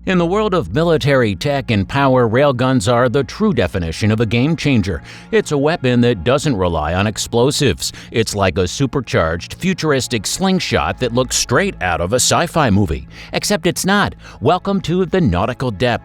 In the world of military tech and power, railguns are the true definition of a game changer. It's a weapon that doesn't rely on explosives. It's like a supercharged, futuristic slingshot that looks straight out of a sci-fi movie. Except it's not. Welcome to the Nautical depth.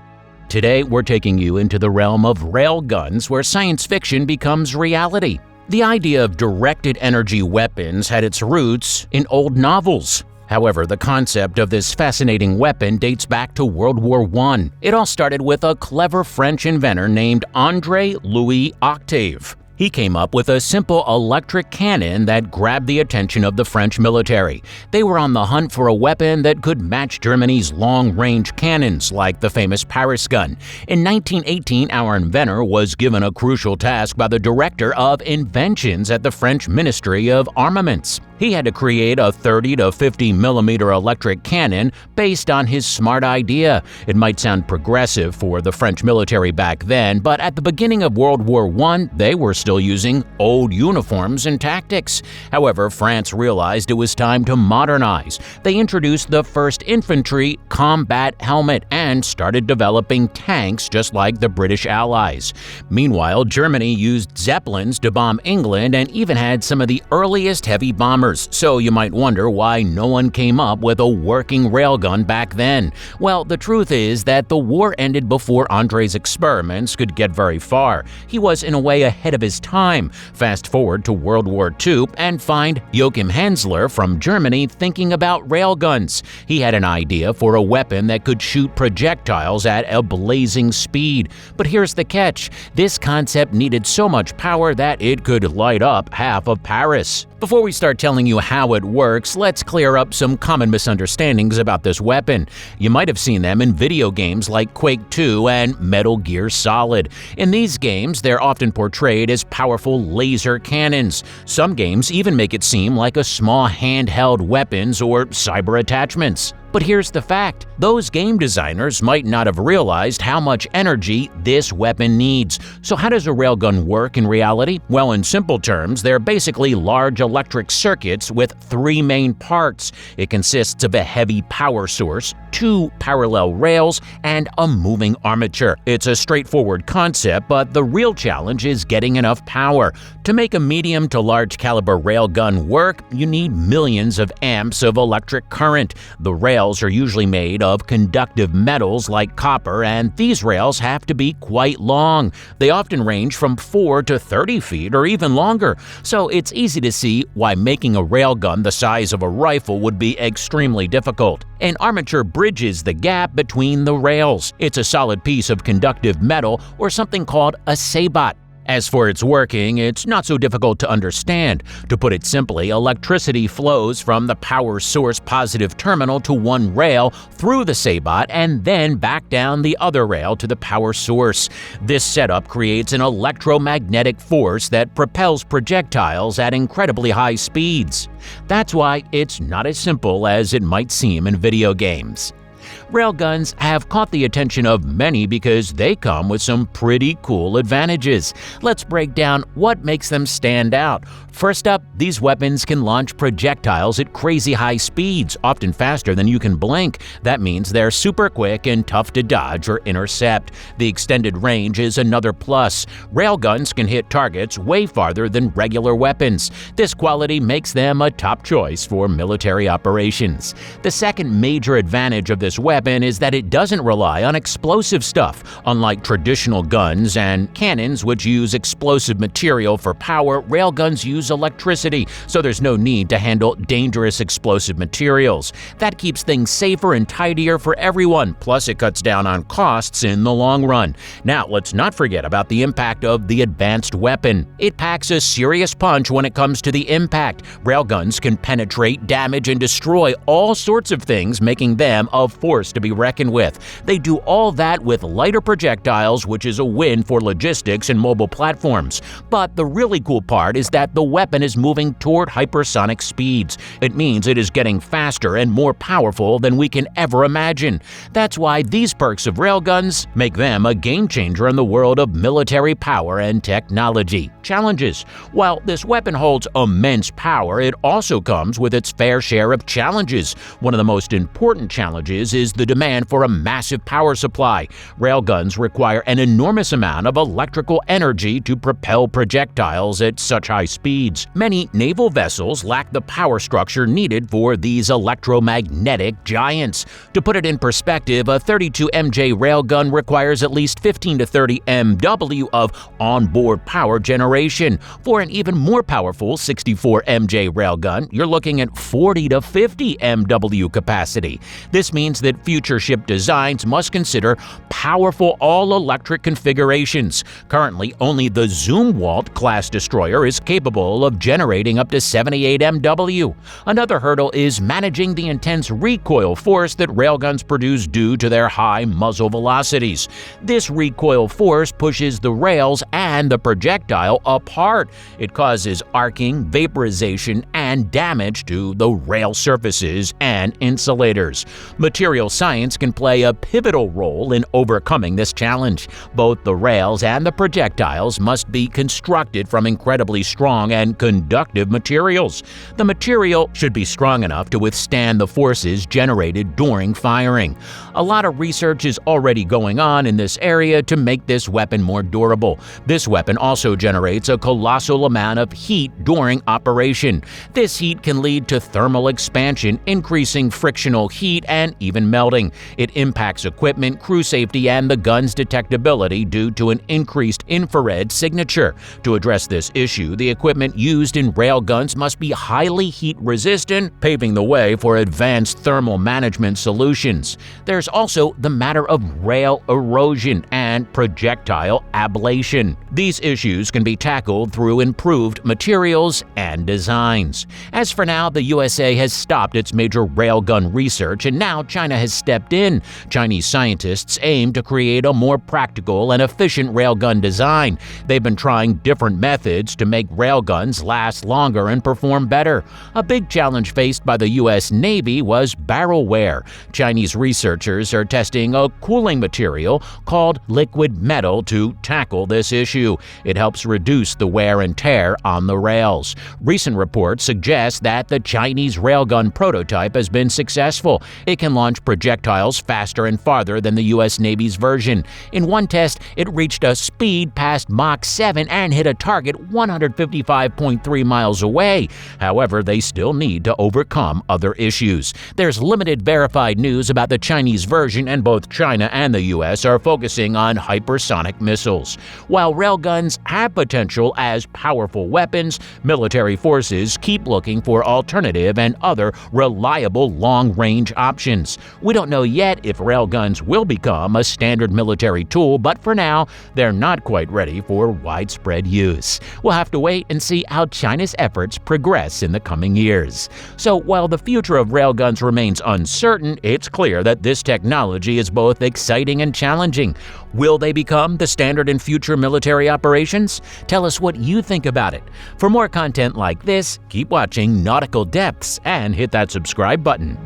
Today, we're taking you into the realm of railguns, where science fiction becomes reality. The idea of directed energy weapons had its roots in old novels. However, the concept of this fascinating weapon dates back to World War I. It all started with a clever French inventor named André Louis Octave. He came up with a simple electric cannon that grabbed the attention of the French military. They were on the hunt for a weapon that could match Germany's long-range cannons, like the famous Paris gun. In 1918, our inventor was given a crucial task by the Director of Inventions at the French Ministry of Armaments. He had to create a 30 to 50 millimeter electric cannon based on his smart idea. It might sound progressive for the French military back then, but at the beginning of World War I, they were still using old uniforms and tactics. However, France realized it was time to modernize. They introduced the first infantry combat helmet and started developing tanks just like the British Allies. Meanwhile, Germany used Zeppelins to bomb England and even had some of the earliest heavy bombers. So you might wonder why no one came up with a working railgun back then. Well, the truth is that the war ended before André's experiments could get very far. He was in a way ahead of his time. Fast forward to World War II and find Joachim Hensler from Germany thinking about railguns. He had an idea for a weapon that could shoot projectiles at a blazing speed. But here's the catch. This concept needed so much power that it could light up half of Paris. Before we start telling you how it works, let's clear up some common misunderstandings about this weapon. You might have seen them in video games like Quake 2 and Metal Gear Solid. In these games, they're often portrayed as powerful laser cannons. Some games even make it seem like a small handheld weapons or cyber attachments. But here's the fact. Those game designers might not have realized how much energy this weapon needs. So how does a railgun work in reality? Well, in simple terms, they're basically large electric circuits with three main parts. It consists of a heavy power source, two parallel rails, and a moving armature. It's a straightforward concept, but the real challenge is getting enough power. To make a medium to large caliber railgun work, you need millions of amps of electric current. The rails are usually made of conductive metals like copper, and these rails have to be quite long. They often range from 4 to 30 feet or even longer. So it's easy to see why making a railgun the size of a rifle would be extremely difficult. An armature bridges the gap between the rails. It's a solid piece of conductive metal or something called a sabot. As for its working, it's not so difficult to understand. To put it simply, electricity flows from the power source positive terminal to one rail through the sabot and then back down the other rail to the power source. This setup creates an electromagnetic force that propels projectiles at incredibly high speeds. That's why it's not as simple as it might seem in video games. Railguns have caught the attention of many because they come with some pretty cool advantages. Let's break down what makes them stand out. First up, these weapons can launch projectiles at crazy high speeds, often faster than you can blink. That means they're super quick and tough to dodge or intercept. The extended range is another plus. Railguns can hit targets way farther than regular weapons. This quality makes them a top choice for military operations. The second major advantage of this weapon is that it doesn't rely on explosive stuff. Unlike traditional guns and cannons, which use explosive material for power, railguns use electricity, so there's no need to handle dangerous explosive materials. That keeps things safer and tidier for everyone, plus it cuts down on costs in the long run. Now, let's not forget about the impact of the advanced weapon. It packs a serious punch when it comes to the impact. Railguns can penetrate, damage, and destroy all sorts of things, making them a force to be reckoned with. They do all that with lighter projectiles, which is a win for logistics and mobile platforms. But the really cool part is that the weapon is moving toward hypersonic speeds. It means it is getting faster and more powerful than we can ever imagine. That's why these perks of railguns make them a game changer in the world of military power and technology. Challenges. While this weapon holds immense power, it also comes with its fair share of challenges. One of the most important challenges is the demand for a massive power supply. Railguns require an enormous amount of electrical energy to propel projectiles at such high speeds. Many naval vessels lack the power structure needed for these electromagnetic giants. To put it in perspective, a 32 MJ railgun requires at least 15 to 30 MW of onboard power generation. For an even more powerful 64 MJ railgun, you're looking at 40 to 50 MW capacity. This means that future ship designs must consider powerful all-electric configurations. Currently, only the Zumwalt class destroyer is capable of generating up to 78 MW. Another hurdle is managing the intense recoil force that railguns produce due to their high muzzle velocities. This recoil force pushes the rails and the projectile apart. It causes arcing, vaporization, and damage to the rail surfaces and insulators. Material science can play a pivotal role in overcoming this challenge. Both the rails and the projectiles must be constructed from incredibly strong and conductive materials. The material should be strong enough to withstand the forces generated during firing. A lot of research is already going on in this area to make this weapon more durable. This weapon also generates a colossal amount of heat during operation. This heat can lead to thermal expansion, increasing frictional heat and even melting. It impacts equipment, crew safety, and the gun's detectability due to an increased infrared signature. To address this issue, the equipment used in railguns must be highly heat resistant, paving the way for advanced thermal management solutions. There's also the matter of rail erosion and projectile ablation. These issues can be tackled through improved materials and designs. As for now, the USA has stopped its major railgun research, and now China has stepped in. Chinese scientists aim to create a more practical and efficient railgun design. They've been trying different methods to make railguns last longer and perform better. A big challenge faced by the U.S. Navy was barrel wear. Chinese researchers are testing a cooling material called liquid metal to tackle this issue. It helps reduce the wear and tear on the rails. Recent reports suggest that the Chinese railgun prototype has been successful. It can launch projectiles faster and farther than the U.S. Navy's version. In one test, it reached a speed past Mach 7 and hit a target 155.3 miles away. However, they still need to overcome other issues. There's limited verified news about the Chinese version, and both China and the U.S. are focusing on hypersonic missiles. While railguns have potential as powerful weapons, military forces keep looking for alternative and other reliable long-range options. We don't know yet if railguns will become a standard military tool, but for now, they're not quite ready for widespread use. We'll have to wait and see how China's efforts progress in the coming years. So while the future of railguns remains uncertain, it's clear that this technology is both exciting and challenging. Will they become the standard in future military operations? Tell us what you think about it. For more content like this, keep watching Nautical Depths and hit that subscribe button.